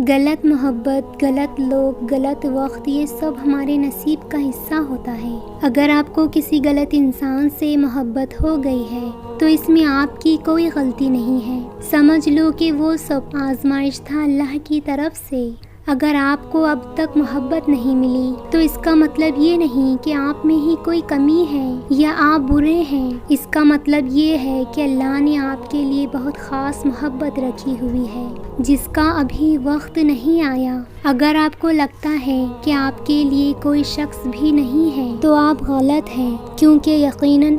غلط محبت، غلط لوگ، غلط وقت، یہ سب ہمارے نصیب کا حصہ ہوتا ہے۔ اگر آپ کو کسی غلط انسان سے محبت ہو گئی ہے تو اس میں آپ کی کوئی غلطی نہیں ہے، سمجھ لو کہ وہ سب آزمائش تھا اللہ کی طرف سے۔ اگر آپ کو اب تک محبت نہیں ملی تو اس کا مطلب یہ نہیں کہ آپ میں ہی کوئی کمی ہے یا آپ برے ہیں، اس کا مطلب یہ ہے کہ اللہ نے آپ کے لیے بہت خاص محبت رکھی ہوئی ہے جس کا ابھی وقت نہیں آیا۔ اگر آپ کو لگتا ہے کہ آپ کے لیے کوئی شخص بھی نہیں ہے تو آپ غلط ہیں، کیونکہ یقیناً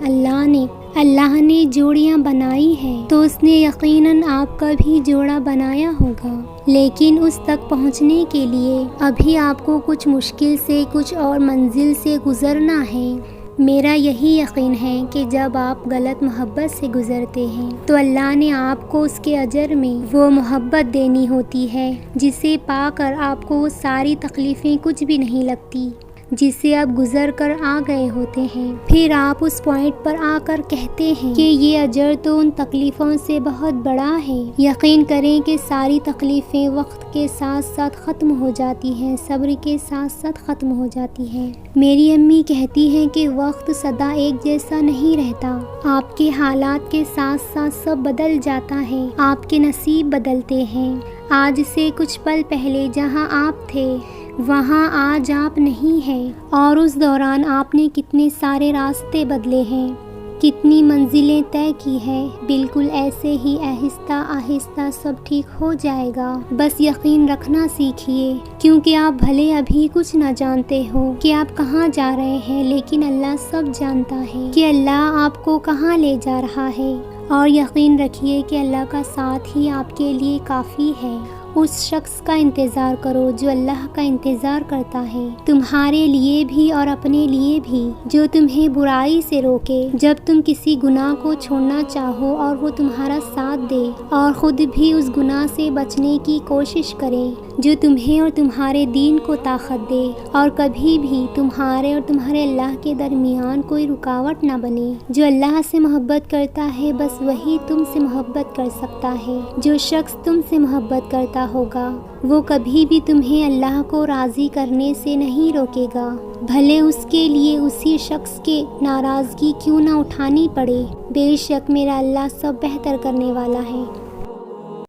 اللہ نے جوڑیاں بنائی ہیں تو اس نے یقیناً آپ کا بھی جوڑا بنایا ہوگا، لیکن اس تک پہنچنے کے لیے ابھی آپ کو کچھ مشکل سے، کچھ اور منزل سے گزرنا ہے۔ میرا یہی یقین ہے کہ جب آپ غلط محبت سے گزرتے ہیں تو اللہ نے آپ کو اس کے اجر میں وہ محبت دینی ہوتی ہے جسے پا کر آپ کو وہ ساری تکلیفیں کچھ بھی نہیں لگتی جسے آپ گزر کر آ گئے ہوتے ہیں۔ پھر آپ اس پوائنٹ پر آ کر کہتے ہیں کہ یہ اجر تو ان تکلیفوں سے بہت بڑا ہے۔ یقین کریں کہ ساری تکلیفیں وقت کے ساتھ ساتھ ختم ہو جاتی ہیں، صبر کے ساتھ ساتھ ختم ہو جاتی ہیں۔ میری امی کہتی ہیں کہ وقت سدا ایک جیسا نہیں رہتا، آپ کے حالات کے ساتھ ساتھ سب بدل جاتا ہے، آپ کے نصیب بدلتے ہیں۔ آج سے کچھ پل پہلے جہاں آپ تھے وہاں آج آپ نہیں ہیں، اور اس دوران آپ نے کتنے سارے راستے بدلے ہیں، کتنی منزلیں طے کی ہیں۔ بالکل ایسے ہی آہستہ آہستہ سب ٹھیک ہو جائے گا، بس یقین رکھنا سیکھیے، کیونکہ آپ بھلے ابھی کچھ نہ جانتے ہو کہ آپ کہاں جا رہے ہیں، لیکن اللہ سب جانتا ہے کہ اللہ آپ کو کہاں لے جا رہا ہے، اور یقین رکھیے کہ اللہ کا ساتھ ہی آپ کے لیے کافی ہے۔ اس شخص کا انتظار کرو جو اللہ کا انتظار کرتا ہے، تمہارے لیے بھی اور اپنے لیے بھی، جو تمہیں برائی سے روکے جب تم کسی گناہ کو چھوڑنا چاہو، اور وہ تمہارا ساتھ دے اور خود بھی اس گناہ سے بچنے کی کوشش کرے، جو تمہیں اور تمہارے دین کو طاقت دے، اور کبھی بھی تمہارے اور تمہارے اللہ کے درمیان کوئی رکاوٹ نہ بنے۔ جو اللہ سے محبت کرتا ہے بس وہی تم سے محبت کر سکتا ہے۔ جو شخص تم سے محبت کرتا ہوگا وہ کبھی بھی تمہیں اللہ کو راضی کرنے سے نہیں روکے گا، بھلے اس کے لیے اسی شخص کے ناراضگی کیوں نہ اٹھانی پڑے۔ بے شک میرا اللہ سب بہتر کرنے والا ہے۔